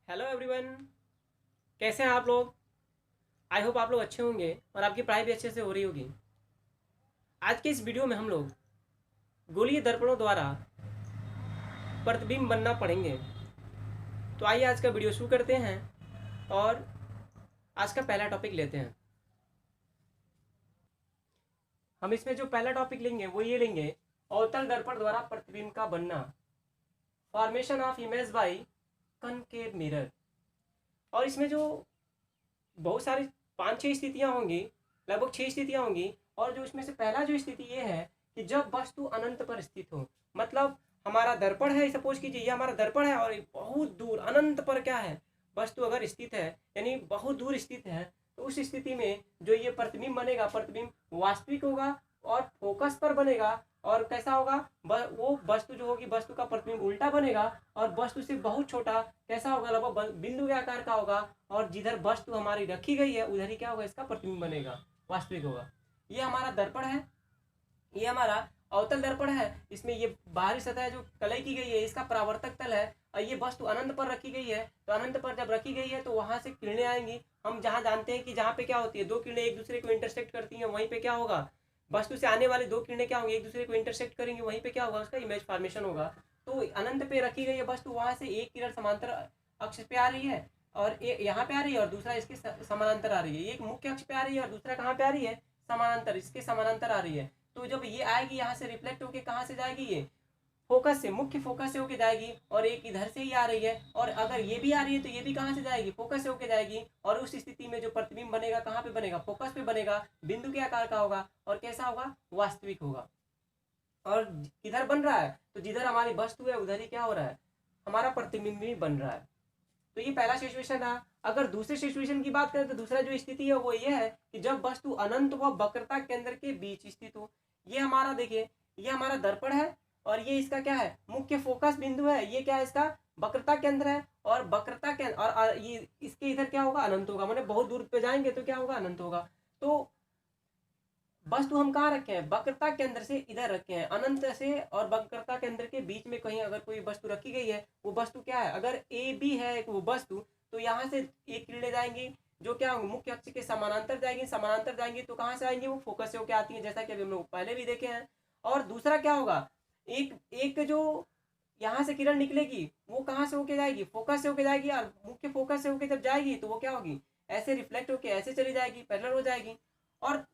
Hello everyone, कैसे हैं आप लोग। आई होप आप लोग अच्छे होंगे और आपकी पढ़ाई भी अच्छे से हो रही होगी। आज के इस वीडियो में हम लोग गोलीय दर्पणों द्वारा प्रतिबिंब बनना पढ़ेंगे। तो आइए आज का वीडियो शुरू करते हैं और आज का पहला टॉपिक लेते हैं। हम इसमें जो पहला टॉपिक लेंगे वो ये लेंगे, अवतल दर्पण द्वारा प्रतिबिंब का बनना, formation of image by concave mirror. और इसमें जो बहुत सारी 5-6 स्थितियाँ होंगी, लगभग 6 स्थितियाँ होंगी। और जो इसमें से पहला जो स्थिति ये है कि जब वस्तु अनंत पर स्थित हो, मतलब हमारा दर्पण है, सपोज कीजिए ये हमारा दर्पण है और बहुत दूर अनंत पर क्या है वस्तु अगर स्थित है, यानी बहुत दूर स्थित है, तो उस स्थिति में जो ये प्रतिबिंब बनेगा, प्रतिबिंब वास्तविक होगा और फोकस पर बनेगा। और कैसा होगा, वो वस्तु जो होगी, वस्तु का प्रतिबिंब उल्टा बनेगा और वस्तु से बहुत छोटा कैसा होगा, लगभग बिंदु के आकार का होगा। और जिधर वस्तु हमारी रखी गई है उधर ही क्या होगा, इसका प्रतिबिंब बनेगा, वास्तविक होगा। ये हमारा दर्पण है, ये हमारा अवतल दर्पण है। इसमें ये बाहरी सतह जो कलई की गई है इसका परावर्तक तल है और ये वस्तु अनंत पर रखी गई है। तो अनंत पर जब रखी गई है तो वहां से किरणें आएंगी। हम जहां जानते हैं कि जहाँ पे क्या होती है, दो किरणें एक दूसरे को इंटरसेक्ट करती हैं, वहीं पे क्या होगा, वस्तु से आने वाली दो किरणें क्या होंगी, एक दूसरे को इंटरसेक्ट करेंगे, वहीं पे क्या होगा, उसका इमेज फॉर्मेशन होगा। तो अनंत पे रखी गई है वस्तु, वहां से एक किरण समांतर अक्ष पे आ रही है और यहाँ पे आ रही है और दूसरा इसके समानांतर आ रही है। एक मुख्य अक्ष पे आ रही है और दूसरा कहाँ पे आ रही है, समानांतर, इसके समानांतर आ रही है। तो जब ये आएगी यहाँ से रिफ्लेक्ट होके कहाँ से जाएगी, ये फोकस से, मुख्य फोकस से होके जाएगी। और एक इधर से ही आ रही है और अगर ये भी आ रही है तो ये भी कहाँ से जाएगी, फोकस से होके जाएगी। और उस स्थिति में जो प्रतिबिंब बनेगा कहाँ पे बनेगा, फोकस पे बनेगा, बिंदु के आकार का होगा और कैसा होगा, वास्तविक होगा। और किधर बन रहा है, तो जिधर हमारी वस्तु है उधर ही क्या हो रहा है, हमारा प्रतिबिंब भी बन रहा है। तो ये पहला सिचुएशन था। अगर दूसरे सिचुएशन की बात करें तो दूसरा जो स्थिति है वो ये है कि जब वस्तु अनंत व वक्रता केंद्र के बीच स्थित हो। ये हमारा देखिए, ये हमारा दर्पण है और ये इसका क्या है, मुख्य फोकस बिंदु है। ये क्या है, इसका वक्रता केंद्र है और वक्रता केंद्र और ये इसके इधर क्या होगा, अनंत होगा। मैंने बहुत दूर पे जाएंगे तो क्या होगा, अनंत होगा। तो वस्तु हम कहाँ रखे हैं, वक्रता केंद्र से इधर रखे हैं, अनंत से और वक्रता केंद्र के बीच में कहीं अगर कोई वस्तु रखी गई है, वो वस्तु क्या है, अगर ए बी है एक वो वस्तु, तो यहाँ से एक किरणें जाएंगी जो क्या होंगी, मुख्य अक्ष के समानांतर जाएंगी, समानांतर जाएंगी तो कहाँ से आएंगी, वो फोकस से होकर आती है, जैसा कि अभी हम लोग पहले भी देखे हैं। और दूसरा क्या होगा, एक एक जो यहाँ से किरण निकलेगी वो कहाँ से होके जाएगी, फोकस से होके जाएगी और मुख्य फोकस से होके जब जाएगी तो वो क्या होगी, ऐसे रिफ्लेक्ट होके ऐसे चली जाएगी, पैरेलल हो जाएगी। और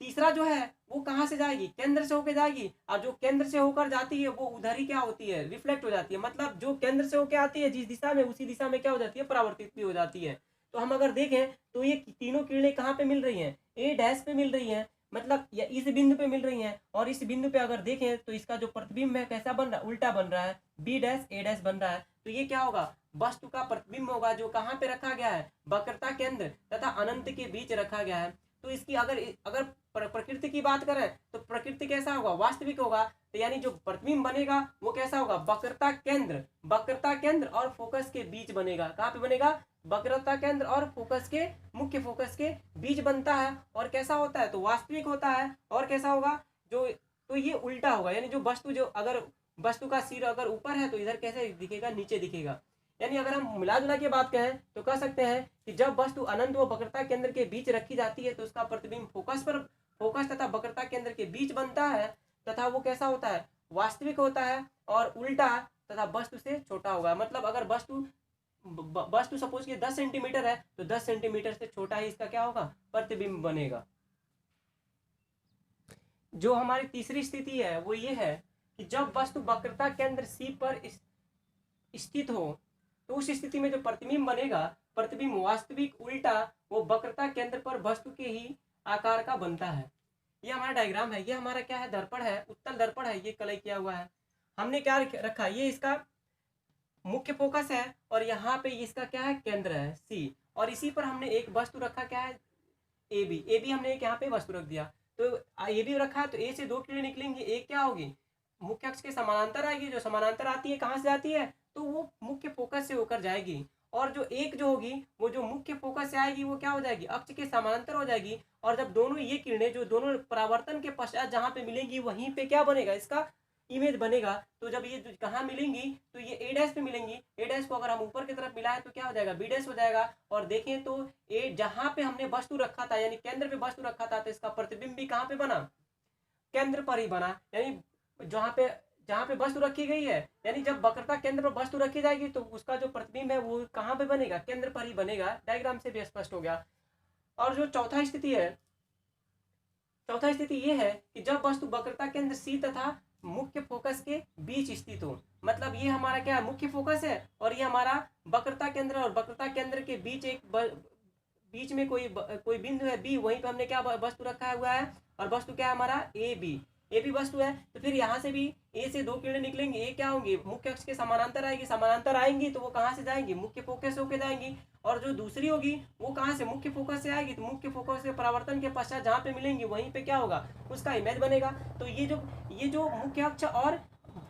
तीसरा जो है वो कहाँ से जाएगी, केंद्र से होकर जाएगी और जो केंद्र से होकर जाती है वो उधर ही क्या होती है, रिफ्लेक्ट हो जाती है। मतलब जो केंद्र से होकर आती है जिस दिशा में, उसी दिशा में क्या हो जाती है, परावर्तित भी हो जाती है। तो हम अगर देखें तो ये तीनों किरणें कहाँ पे मिल रही हैं, ए डैश पे मिल रही हैं, मतलब या इस बिंदु पे मिल रही हैं। और इस बिंदु पे अगर देखें तो इसका जो प्रतिबिंब है कैसा बन रहा है, उल्टा बन रहा है, बी डैश ए डैश बन रहा है। तो ये क्या होगा, वस्तु का प्रतिबिंब होगा जो कहाँ पे रखा गया है, वक्रता केंद्र तथा अनंत के बीच रखा गया है। तो इसकी अगर अगर प्रकृति की बात करें तो प्रकृति कैसा होगा, वास्तविक होगा। तो यानी जो प्रतिबिंब बनेगा वो कैसा होगा, वक्रता केंद्र, वक्रता केंद्र और फोकस के बीच बनेगा। कहाँ पे बनेगा, वक्रता केंद्र और फोकस के, मुख्य फोकस के बीच बनता है। और कैसा होता है, तो वास्तविक होता है। और कैसा होगा, जो तो ये उल्टा होगा, यानी जो वस्तु, जो अगर वस्तु का सिर अगर ऊपर है तो इधर कैसे दिखेगा, नीचे दिखेगा। यानी अगर हम मिला जुला के बात कहें तो कह सकते हैं कि जब वस्तु अनंत व वक्रता केंद्र के बीच रखी जाती है तो उसका प्रतिबिंब फोकस पर, फोकस तथा वक्रता केंद्र के बीच बनता है तथा वो कैसा होता है, वास्तविक होता है। और उल्टा तथा वस्तु से छोटा होगा। मतलब अगर वस्तु वस्तु सपोज कि 10 सेंटीमीटर है तो 10 सेंटीमीटर से छोटा ही इसका क्या होगा, प्रतिबिंब बनेगा। जो हमारी तीसरी स्थिति है वो ये है कि जब वस्तु वक्रता केंद्र सी पर स्थित हो तो उस स्थिति में जो प्रतिबिंब बनेगा, प्रतिबिंब वास्तविक उल्टा वो वक्रता केंद्र पर वस्तु के ही आकार का बनता है। ये हमारा डायग्राम है, ये हमारा क्या है, दर्पण है, उत्तल दर्पण है, ये कलई किया हुआ है। हमने क्या रखा, ये इसका मुख्य फोकस है और यहाँ पे इसका क्या है, केंद्र है सी। और इसी पर हमने एक वस्तु रखा, क्या है, ए बी। ए बी हमने एक यहाँ पे वस्तु रख दिया। तो ए बी रखा है तो ए से दो किरणें निकलेंगी, एक क्या होगी, मुख्य अक्ष के समानांतर आएगी, जो समानांतर आती है कहाँ से आती है, तो वो मुख्य फोकस से होकर जाएगी। और जो एक जो होगी वो जो मुख्य फोकस से आएगी वो क्या हो जाएगी, अक्ष के समानांतर हो जाएगी। और जब दोनों ये किरणें जो दोनों परावर्तन के पश्चात जहाँ पे मिलेंगी वहीं पे क्या बनेगा, इसका इमेज बनेगा, तो जब ये कहाँ मिलेंगी तो ये ए डैश पे मिलेंगी। ए डैश को अगर हम ऊपर की तरफ मिलाएं तो क्या हो जाएगा, बी डैश हो जाएगा। और देखें तो ए जहाँ पे हमने वस्तु रखा था यानी केंद्र पे वस्तु रखा था, तो इसका प्रतिबिंब भी कहाँ पे बना, केंद्र पर ही बना। यानी जहाँ पे वस्तु रखी गई है, यानी जब वक्रता केंद्र पर वस्तु रखी जाएगी तो उसका जो प्रतिबिंब है वो कहाँ पे बनेगा, केंद्र पर ही बनेगा। डायग्राम से भी स्पष्ट हो गया। और जो चौथा स्थिति ये है कि जब वस्तु वक्रता केंद्र सी तथा मुख्य फोकस के बीच स्थित हो। मतलब ये हमारा क्या मुख्य फोकस है और ये हमारा वक्रता केंद्र, और वक्रता केंद्र के बीच बीच में कोई बिंदु है बी, वहीं पे हमने क्या वस्तु रखा हुआ है, और वस्तु क्या है हमारा ए बी वस्तु है। तो फिर यहाँ से भी ए से दो किरणें निकलेंगी, ये क्या होंगी, मुख्य अक्ष के समानांतर आएगी। समानांतर आएंगी तो वो कहाँ से जाएंगी, मुख्य फोकस होके जाएंगी। और जो दूसरी होगी वो कहाँ से, मुख्य फोकस से आएगी, तो मुख्य फोकस के परावर्तन के पश्चात जहाँ पे मिलेंगी वहीं पे क्या होगा, उसका इमेज बनेगा। तो ये जो मुख्य अक्ष और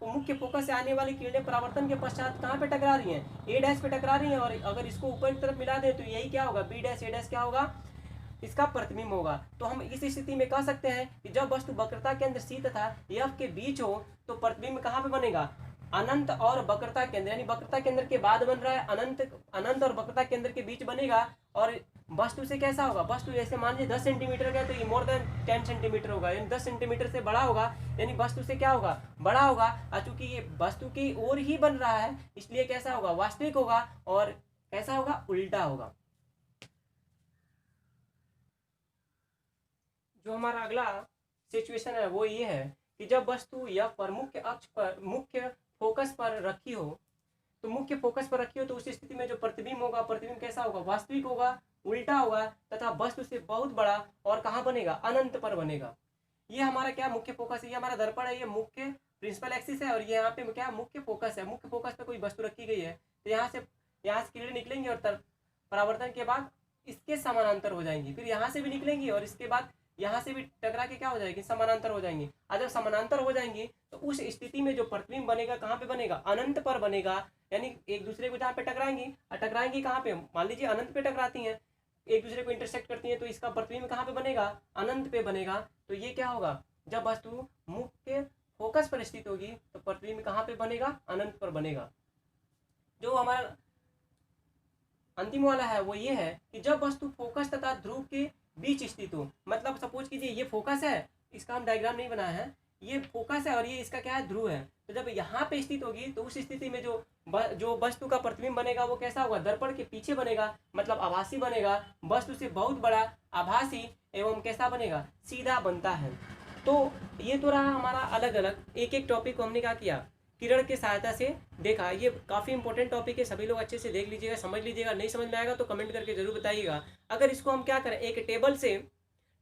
मुख्य फोकस से आने वाली किरणें परावर्तन के पश्चात कहाँ पे टकरा रही हैं, ए डैश पे टकरा रही हैं। और अगर इसको ऊपर की तरफ मिला दे तो यही क्या होगा, बी डैश ए डैश क्या होगा, इसका प्रतिबिंब होगा। तो हम इस स्थिति में कह सकते हैं कि जब वस्तु वक्रता केंद्र सी तथा एफ के बीच हो तो प्रतिबिंब कहाँ पे बनेगा, अनंत और वक्रता केंद्र, यानी वक्रता केंद्र के बाद बन रहा है, अनंत और वक्रता केंद्र के बीच बनेगा। और वस्तु से कैसा होगा, वस्तु जैसे मान लीजिए 10 सेंटीमीटर का है तो ये मोर देन 10 सेंटीमीटर होगा, यानी 10 सेंटीमीटर से बड़ा होगा, यानी वस्तु से क्या होगा, बड़ा होगा। और चूंकि ये वस्तु की ओर ही बन रहा है इसलिए कैसा होगा, वास्तविक होगा। और कैसा होगा, उल्टा होगा। जो हमारा अगला सिचुएशन है वो ये है कि जब वस्तु या पर मुख्य फोकस पर रखी हो, तो मुख्य फोकस पर रखी हो तो उस स्थिति में जो प्रतिबिंब होगा, प्रतिबिंब कैसा होगा, वास्तविक होगा, उल्टा होगा, तथा वस्तु से बहुत बड़ा और कहाँ बनेगा, अनंत पर बनेगा। ये हमारा क्या मुख्य फोकस है, ये हमारा दर्पण है, ये मुख्य प्रिंसिपल एक्सिस है, और ये यहाँ पे क्या मुख्य फोकस है। मुख्य फोकस पे कोई वस्तु रखी गई है तो यहाँ से किरणें निकलेंगी और परावर्तन के बाद इसके समानांतर हो जाएंगी, फिर यहाँ से भी निकलेंगी और इसके बाद यहाँ से भी टकरा के क्या हो जाएगी, समानांतर हो जाएंगी। और जब समानांतर हो जाएंगी तो उस स्थिति में जो प्रतिबिंब बनेगा कहाँ पे बनेगा, अनंत पर बनेगा। यानी एक दूसरे को जहाँ पे टकराएंगी, टकराएंगी कहाँ पे, मान लीजिए अनंत पे टकराती हैं, एक दूसरे को इंटरसेक्ट करती हैं, तो इसका प्रतिबिंब कहाँ पे बनेगा, अनंत पे बनेगा। तो ये क्या होगा, जब वस्तु मुख्य फोकस पर स्थित होगी तो प्रतिबिंब कहाँ पे बनेगा, अनंत पर बनेगा। जो हमारा अंतिम वाला है वो ये है कि जब वस्तु फोकस तथा ध्रुव के बीच स्थित हो। मतलब सपोज कीजिए ये फोकस है, इसका हम डायग्राम नहीं बनाया है, ये फोकस है और ये इसका क्या है, ध्रुव है। तो जब यहाँ पे स्थित होगी तो उस स्थिति में जो वस्तु का प्रतिबिंब बनेगा वो कैसा होगा, दर्पण के पीछे बनेगा, मतलब आभासी बनेगा, वस्तु से बहुत बड़ा, आभासी एवं कैसा बनेगा, सीधा बनता है। तो ये तो रहा हमारा अलग अलग एक एक टॉपिक को हमने क्या किया, किरण की सहायता से देखा। ये काफ़ी इंपॉर्टेंट टॉपिक है, सभी लोग अच्छे से देख लीजिएगा, समझ लीजिएगा। नहीं समझ में आएगा तो कमेंट करके जरूर बताइएगा। अगर इसको हम क्या करें, एक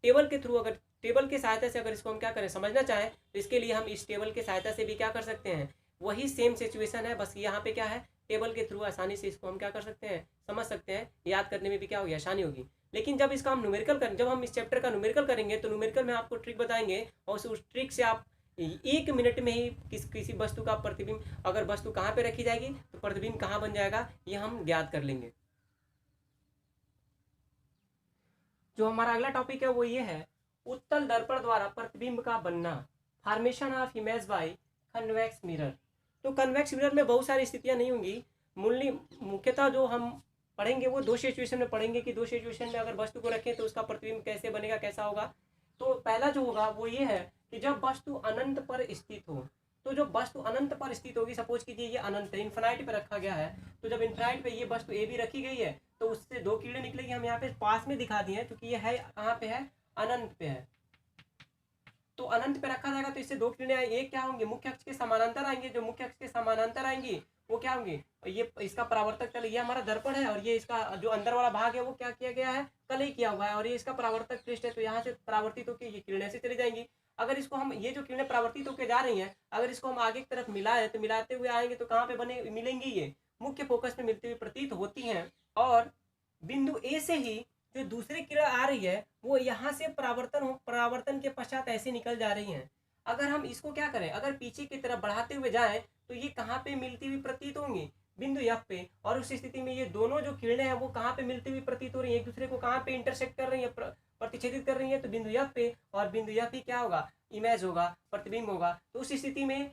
टेबल के थ्रू, अगर टेबल की सहायता से अगर इसको हम क्या करें, समझना चाहें तो इसके लिए हम इस टेबल की सहायता से भी क्या कर सकते हैं, वही सेम सिचुएशन है, बस यहाँ पे क्या है, टेबल के थ्रू आसानी से इसको हम क्या कर सकते हैं, समझ सकते हैं, याद करने में भी क्या होगी, आसानी होगी। लेकिन जब इसका हम न्यूमेरिकल करें, जब हम इस चैप्टर का न्यूमेरिकल करेंगे तो न्यूमेरिकल में आपको ट्रिक बताएंगे और उस ट्रिक से आप 1 मिनट में ही किसी वस्तु का प्रतिबिंब, अगर वस्तु कहाँ पे रखी जाएगी तो प्रतिबिंब कहाँ बन जाएगा, ये हम ज्ञात कर लेंगे। जो हमारा अगला टॉपिक है वो ये है, उत्तल दर्पण द्वारा प्रतिबिंब का बनना, formation of image by convex mirror. तो कन्वेक्स मिरर में बहुत सारी स्थितियां नहीं होंगी, मुख्यतः जो हम पढ़ेंगे वो 2 सिचुएशन में पढ़ेंगे कि 2 सिचुएशन में अगर वस्तु को रखें तो उसका प्रतिबिंब कैसे बनेगा, कैसा होगा। तो पहला जो होगा वो ये है कि जब वस्तु अनंत पर स्थित हो, तो जो वस्तु अनंत पर स्थित होगी, सपोज कीजिए ये अनंत है, इन्फिनाइट पे रखा गया है, तो जब इन्फिनाइट पे ये वस्तु ए भी रखी गई है तो उससे 2 किरणें निकलेगी। हम यहाँ पे पास में दिखा दिए हैं क्योंकि ये है कहाँ पे है, अनंत पे है, तो अनंत पे रखा जाएगा तो इससे 2 किरणें आएंगी, एक क्या होंगे, मुख्य अक्ष के समानांतर आएंगे, जो मुख्य अक्ष के समानांतर आएंगी वो क्या होंगी, ये इसका परावर्तक तल, ये हमारा दर्पण है और ये इसका जो अंदर वाला भाग है वो क्या किया गया है, कलई किया हुआ है, और ये इसका परावर्तक पृष्ठ है, तो यहाँ से परावर्तित होकर ये किरणें से चली जाएंगी। अगर इसको हम, ये जो किरणें परावर्तित होकर जा रही हैं, अगर इसको हम आगे की तरफ मिलाएं तो मिलाते हुए आएंगे तो कहाँ पे मिलेंगी, ये मुख्य फोकस में मिलती हुई प्रतीत होती हैं। और बिंदु ए से ही जो दूसरी किरण आ रही है वो यहाँ से परावर्तन के पश्चात ऐसे निकल जा रही हैं। अगर हम इसको क्या करें, अगर पीछे की तरफ बढ़ाते हुए जाएं तो ये कहाँ पे मिलती हुई प्रतीत होंगी, बिंदु एफ पे। और उस स्थिति में ये दोनों जो किरणें हैं वो कहाँ पे मिलती हुई प्रतीत हो रही है, एक दूसरे को कहाँ पे इंटरसेक्ट कर रही है, प्रतिच्छेदित कर रही है, तो बिंदु एफ पे। और बिंदु एफ ही क्या होगा, इमेज होगा, प्रतिबिंब होगा। तो उस स्थिति में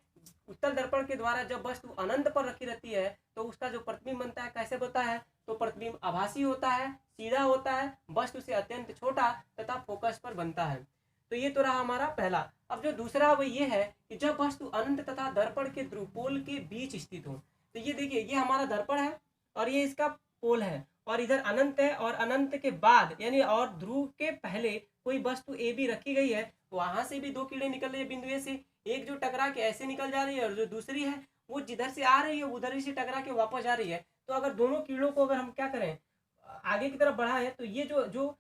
उत्तल दर्पण के द्वारा जब वस्तु अनंत पर रखी रहती है तो उसका जो प्रतिबिंब बनता है कैसे होता है, तो प्रतिबिंब आभासी होता है, सीधा होता है, वस्तु से अत्यंत छोटा तथा फोकस पर बनता है। तो ये तो रहा हमारा पहला। अब जो दूसरा वो ये है कि जब वस्तु अनंत तथा दर्पण के ध्रुवपोल के बीच स्थित हो। तो ये देखिए, ये हमारा दर्पण है और ये इसका पोल है, और इधर अनंत है, और अनंत के बाद यानी और ध्रुव के पहले कोई वस्तु ए बी रखी गई है। वहां से भी दो किरणें निकल रही है बिंदु ए से, एक जो टकरा के ऐसे निकल जा रही है और जो दूसरी है वो जिधर से आ रही है उधर ही से टकरा के वापस जा रही है। तो अगर दोनों किरणों को अगर हम क्या करें, आगे की तरफ बढ़ाएं, तो ये जो जो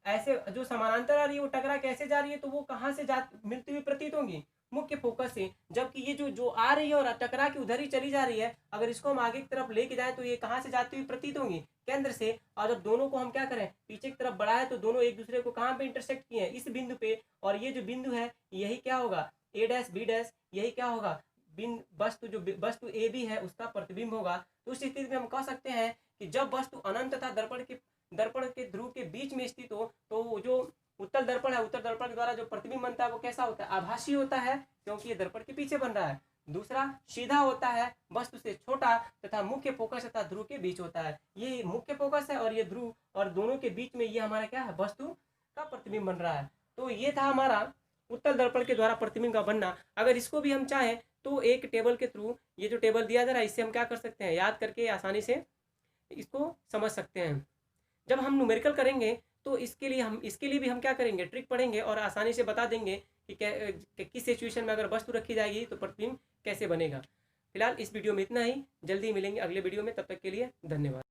ऐसे जो समानांतर आ रही है वो टकरा कैसे जा रही है, तो वो कहाँ से जा मिलती हुई प्रतीत होंगी, मुख्य फोकस से। जबकि ये जो जो आ रही है और टकरा के उधर ही चली जा रही है, अगर इसको हम आगे की तरफ लेके जाए तो ये कहाँ से जाती हुई प्रतीत होंगी, केंद्र से। और जब दोनों को हम क्या करें, पीछे की तरफ बढ़ाए, तो दोनों एक दूसरे को कहाँ पे इंटरसेक्ट किए हैं, इस बिंदु पे। और ये जो बिंदु है यही क्या होगा, ए डैश बी डैश, यही क्या होगा, वस्तु जो वस्तु ए बी है उसका प्रतिबिंब होगा। तो उस स्थिति में हम कह सकते हैं कि जब वस्तु अनंत तथा दर्पण के ध्रुव के बीच में स्थित हो, तो जो उत्तल दर्पण है, उत्तल दर्पण के द्वारा जो प्रतिबिंब बनता है वो कैसा होता है, आभासी होता है, क्योंकि ये दर्पण के पीछे बन रहा है। दूसरा सीधा होता है, वस्तु से छोटा, तथा मुख्य फोकस तथा ध्रुव के बीच होता है। ये मुख्य फोकस है और ये ध्रुव, और दोनों के बीच में ये हमारा क्या है, वस्तु का प्रतिबिंब बन रहा है। तो ये था हमारा उत्तल दर्पण के द्वारा प्रतिबिंब का बनना। अगर इसको भी हम चाहें तो एक टेबल के थ्रू, ये जो टेबल दिया जा रहा है इससे हम क्या कर सकते हैं, याद करके आसानी से इसको समझ सकते हैं। जब हम न्यूमेरिकल करेंगे तो इसके लिए भी हम क्या करेंगे, ट्रिक पढ़ेंगे और आसानी से बता देंगे कि किस सिचुएशन में अगर वस्तु रखी जाएगी तो प्रतिबिंब कैसे बनेगा। फिलहाल इस वीडियो में इतना ही, जल्दी मिलेंगे अगले वीडियो में, तब तक के लिए धन्यवाद।